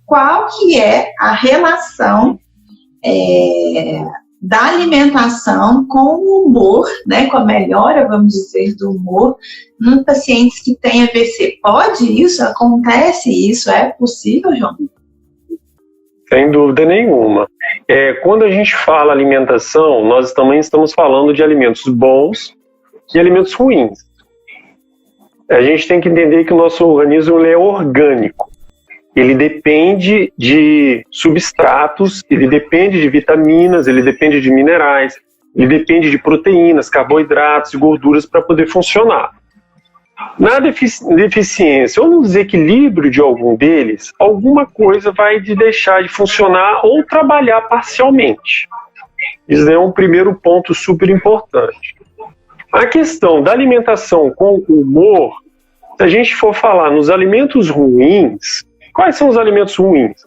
qual que é a relação da alimentação com o humor, né, com a melhora, vamos dizer, do humor, em pacientes que têm AVC. Pode isso? Acontece isso? É possível, João? Sem dúvida nenhuma. Quando a gente fala alimentação, nós também estamos falando de alimentos bons e alimentos ruins. A gente tem que entender que o nosso organismo ele é orgânico. Ele depende de substratos, ele depende de vitaminas, ele depende de minerais, ele depende de proteínas, carboidratos e gorduras para poder funcionar. Na deficiência ou no desequilíbrio de algum deles, alguma coisa vai deixar de funcionar ou trabalhar parcialmente. Isso é um primeiro ponto super importante. A questão da alimentação com humor, se a gente for falar nos alimentos ruins, quais são os alimentos ruins?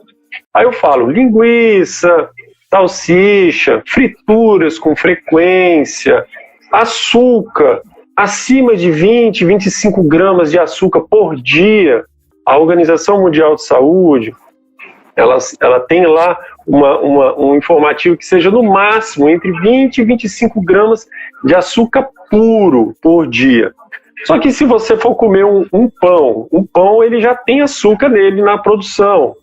Aí eu falo linguiça, salsicha, frituras com frequência, açúcar, acima de 20, 25 gramas de açúcar por dia. A Organização Mundial de Saúde, ela tem lá um informativo que seja no máximo entre 20 e 25 gramas de açúcar puro por dia. Só que se você for comer um pão ele já tem açúcar nele na produção.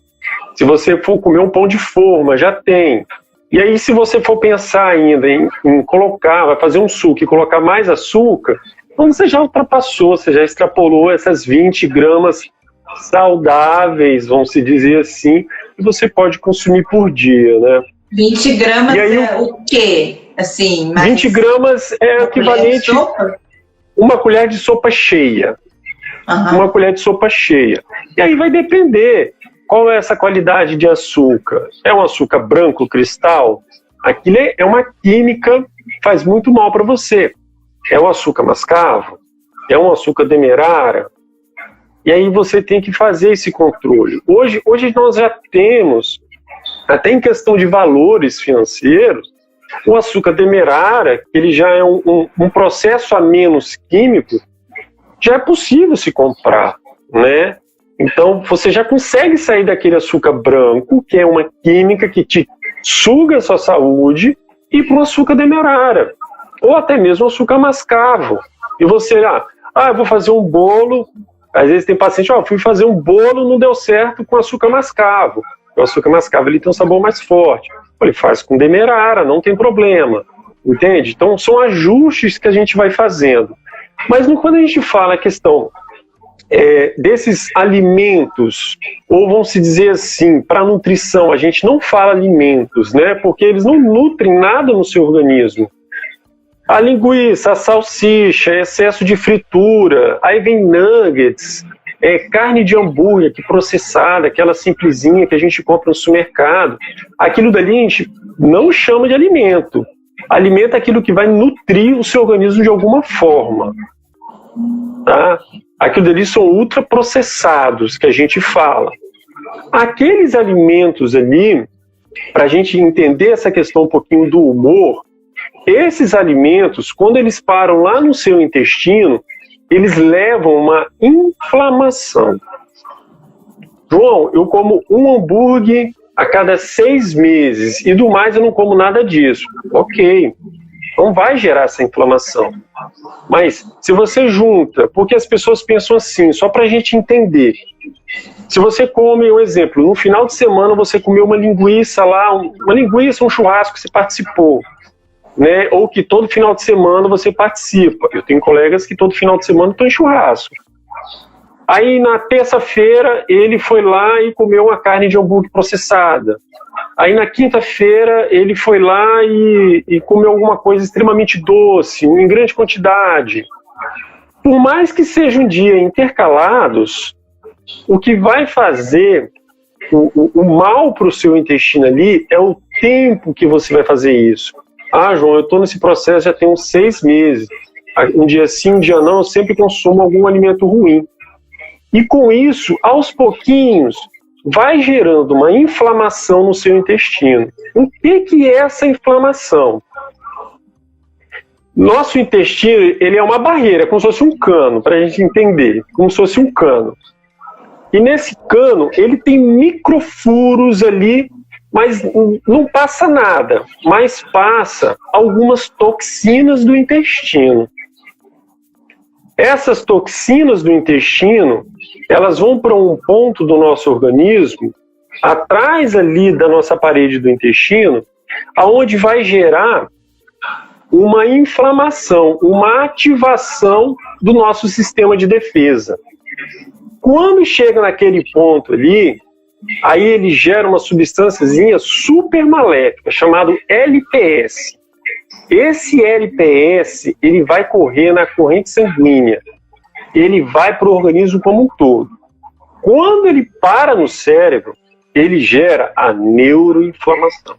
Se você for comer um pão de forma, já tem. E aí se você for pensar ainda em colocar, vai fazer um suco e colocar mais açúcar, então você já ultrapassou, você já extrapolou essas 20 gramas saudáveis, vamos se dizer assim, que você pode consumir por dia, né? 20 gramas aí, é o quê? Assim, 20 gramas é equivalente a uma colher de sopa cheia. Uhum. Uma colher de sopa cheia. E aí vai depender qual é essa qualidade de açúcar. É um açúcar branco, cristal? Aquilo é uma química que faz muito mal para você. É um açúcar mascavo? É um açúcar demerara? E aí você tem que fazer esse controle. Hoje nós já temos, até em questão de valores financeiros, o açúcar demerara, ele já é um processo a menos químico, já é possível se comprar, né? Então você já consegue sair daquele açúcar branco, que é uma química que te suga a sua saúde, e para o açúcar demerara, ou até mesmo açúcar mascavo. E você, eu vou fazer um bolo. Às vezes tem paciente, fui fazer um bolo, não deu certo com açúcar mascavo. O açúcar mascavo ele tem um sabor mais forte. Ele faz com demerara, não tem problema. Entende? Então são ajustes que a gente vai fazendo. Mas quando a gente fala a questão desses alimentos, ou vamos se dizer assim, para nutrição, a gente não fala alimentos, né? Porque eles não nutrem nada no seu organismo. A linguiça, a salsicha, excesso de fritura, aí vem nuggets, carne de hambúrguer que processada, aquela simplesinha que a gente compra no supermercado. Aquilo dali a gente não chama de alimento. Alimento é aquilo que vai nutrir o seu organismo de alguma forma. Tá? Aquilo dali são ultraprocessados que a gente fala. Aqueles alimentos ali, para a gente entender essa questão um pouquinho do humor, esses alimentos, quando eles param lá no seu intestino, eles levam uma inflamação. João, eu como um hambúrguer a cada 6 meses e do mais eu não como nada disso. Ok, não vai gerar essa inflamação. Mas se você junta, porque as pessoas pensam assim, só para a gente entender. Se você come, um exemplo, no final de semana você comeu uma linguiça lá, um churrasco que você participou. Né, ou que todo final de semana você participa. Eu tenho colegas que todo final de semana estão em churrasco. Aí na terça-feira ele foi lá e comeu uma carne de hambúrguer processada. Aí na quinta-feira ele foi lá e comeu alguma coisa extremamente doce, em grande quantidade. Por mais que sejam um dia intercalados, o que vai fazer o mal para o seu intestino ali é o tempo que você vai fazer isso. João, eu estou nesse processo já tem uns 6 meses. Um dia sim, um dia não, eu sempre consumo algum alimento ruim. E com isso, aos pouquinhos, vai gerando uma inflamação no seu intestino. O que é essa inflamação? Nosso intestino, ele é uma barreira, como se fosse um cano, para a gente entender, como se fosse um cano. E nesse cano, ele tem microfuros ali, mas não passa nada, mas passa algumas toxinas do intestino. Essas toxinas do intestino, elas vão para um ponto do nosso organismo, atrás ali da nossa parede do intestino, aonde vai gerar uma inflamação, uma ativação do nosso sistema de defesa. Quando chega naquele ponto ali, aí ele gera uma substânciazinha super maléfica, chamado LPS. Esse LPS, ele vai correr na corrente sanguínea, ele vai para o organismo como um todo. Quando ele para no cérebro, ele gera a neuroinflamação.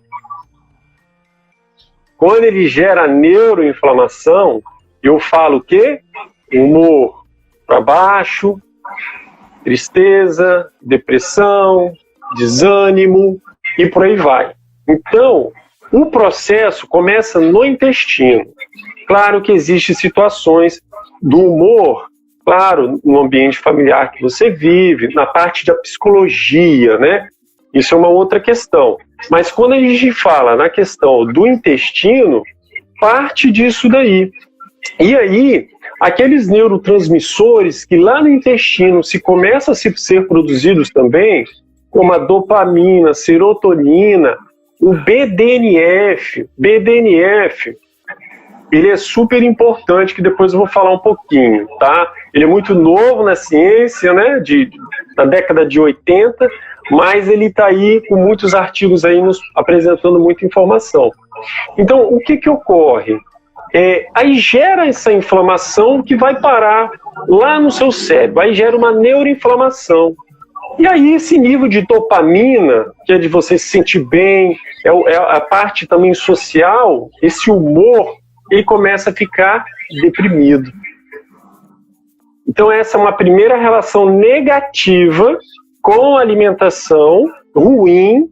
Quando ele gera a neuroinflamação, eu falo o quê? Humor para baixo, tristeza, depressão, desânimo e por aí vai. Então, o processo começa no intestino. Claro que existem situações do humor, claro, no ambiente familiar que você vive, na parte da psicologia, né? Isso é uma outra questão. Mas quando a gente fala na questão do intestino, parte disso daí. E aí, aqueles neurotransmissores que lá no intestino se começam a ser produzidos também, como a dopamina, serotonina, o BDNF, ele é super importante, que depois eu vou falar um pouquinho, tá? Ele é muito novo na ciência, né, da década de 80, mas ele está aí com muitos artigos aí nos apresentando muita informação. Então, o que ocorre? Aí gera essa inflamação que vai parar lá no seu cérebro, aí gera uma neuroinflamação. E aí esse nível de dopamina, que é de você se sentir bem, é a parte também social, esse humor, ele começa a ficar deprimido. Então essa é uma primeira relação negativa com a alimentação ruim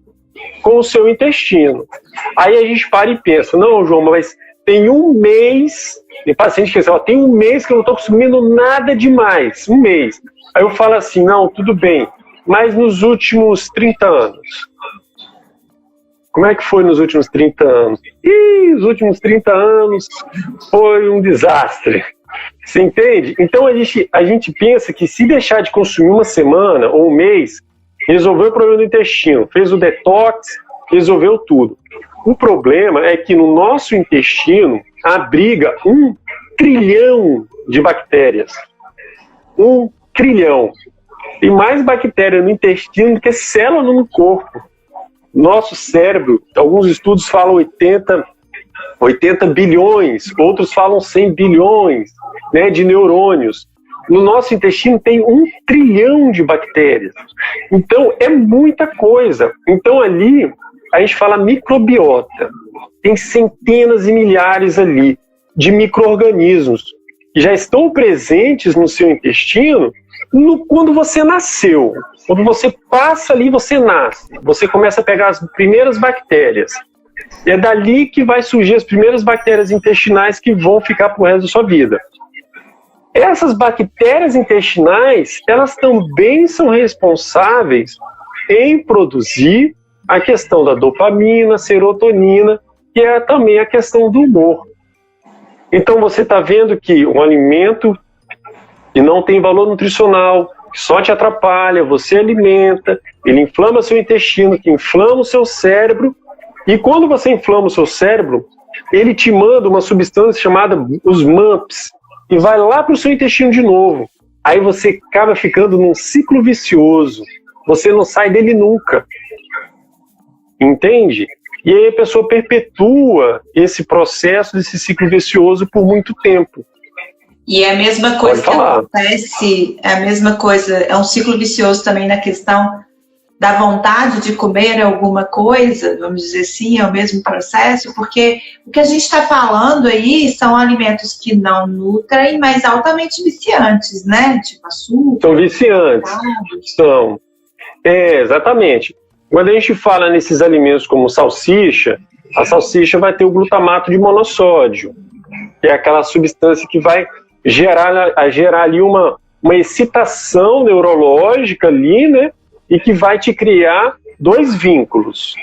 com o seu intestino. Aí a gente para e pensa, não, João, mas tem um mês, tem paciente que diz, tem um mês que eu não estou consumindo nada demais, um mês. Aí eu falo assim, não, tudo bem, mas nos últimos 30 anos? Como é que foi nos últimos 30 anos? Os últimos 30 anos foi um desastre. Você entende? Então a gente pensa que se deixar de consumir uma semana ou um mês, resolveu o problema do intestino, fez o detox, resolveu tudo. O problema é que no nosso intestino abriga 1 trilhão de bactérias. 1 trilhão. Tem mais bactéria no intestino do que célula no corpo. Nosso cérebro, alguns estudos falam 80 bilhões, outros falam 100 bilhões, né, de neurônios. No nosso intestino tem 1 trilhão de bactérias. Então, é muita coisa. Então, ali, a gente fala microbiota. Tem centenas e milhares ali de micro-organismos que já estão presentes no seu intestino quando você nasceu. Quando você passa ali, você nasce. Você começa a pegar as primeiras bactérias. E é dali que vai surgir as primeiras bactérias intestinais que vão ficar pro resto da sua vida. Essas bactérias intestinais, elas também são responsáveis em produzir a questão da dopamina, serotonina, que é também a questão do humor. Então você está vendo que um alimento que não tem valor nutricional, que só te atrapalha, você alimenta, ele inflama seu intestino, que inflama o seu cérebro, e quando você inflama o seu cérebro, ele te manda uma substância chamada os MAMPs, e vai lá para o seu intestino de novo. Aí você acaba ficando num ciclo vicioso, você não sai dele nunca. Entende? E aí a pessoa perpetua esse processo, desse ciclo vicioso por muito tempo. E é a mesma coisa que acontece, é a mesma coisa, é um ciclo vicioso também na questão da vontade de comer alguma coisa, vamos dizer assim, é o mesmo processo, porque o que a gente está falando aí são alimentos que não nutrem, mas altamente viciantes, né? Tipo açúcar. São viciantes. São. Exatamente. Quando a gente fala nesses alimentos como salsicha, a salsicha vai ter o glutamato de monossódio, que é aquela substância que vai gerar ali uma uma excitação neurológica ali, né? E que vai te criar 2 vínculos.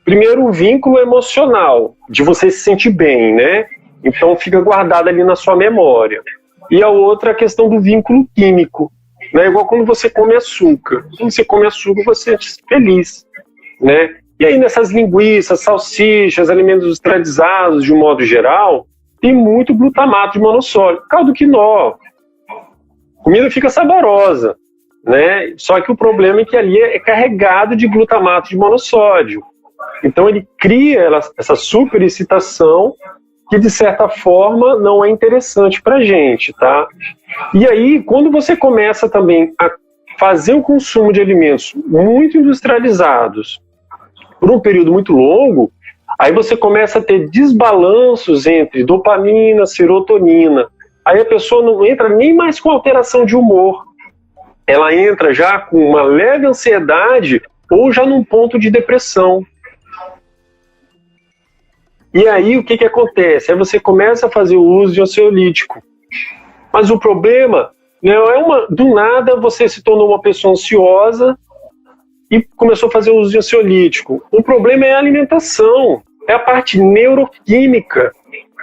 Primeiro, o vínculo emocional, de você se sentir bem, né? Então fica guardado ali na sua memória. E a outra, a questão do vínculo químico, né? Igual quando você come açúcar. Quando você come açúcar, você sente feliz, né? E aí nessas linguiças, salsichas, alimentos industrializados, de um modo geral, tem muito glutamato de monossódio, caldo quinó. A comida fica saborosa, né? Só que o problema é que ali é carregado de glutamato de monossódio. Então ele cria essa superexcitação que, de certa forma, não é interessante para a gente, tá? E aí, quando você começa também a fazer o consumo de alimentos muito industrializados por um período muito longo, aí você começa a ter desbalanços entre dopamina, serotonina. Aí a pessoa não entra nem mais com alteração de humor. Ela entra já com uma leve ansiedade ou já num ponto de depressão. E aí o que acontece? Aí você começa a fazer o uso de ansiolítico. Mas o problema não é do nada você se tornou uma pessoa ansiosa e começou a fazer o uso de ansiolítico. O problema é a alimentação, é a parte neuroquímica,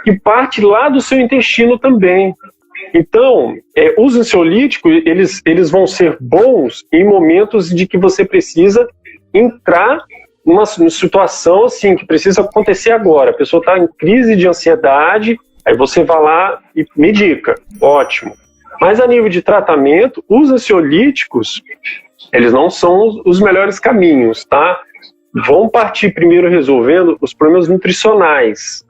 que parte lá do seu intestino também. Então, os ansiolíticos, eles vão ser bons em momentos de que você precisa entrar numa situação assim, que precisa acontecer agora. A pessoa está em crise de ansiedade, aí você vai lá e medica. Ótimo. Mas a nível de tratamento, os ansiolíticos, eles não são os melhores caminhos, tá? Vão partir primeiro resolvendo os problemas nutricionais,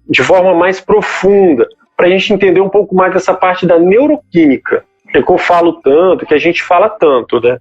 de forma mais profunda, para a gente entender um pouco mais dessa parte da neuroquímica, que eu falo tanto, que a gente fala tanto, né?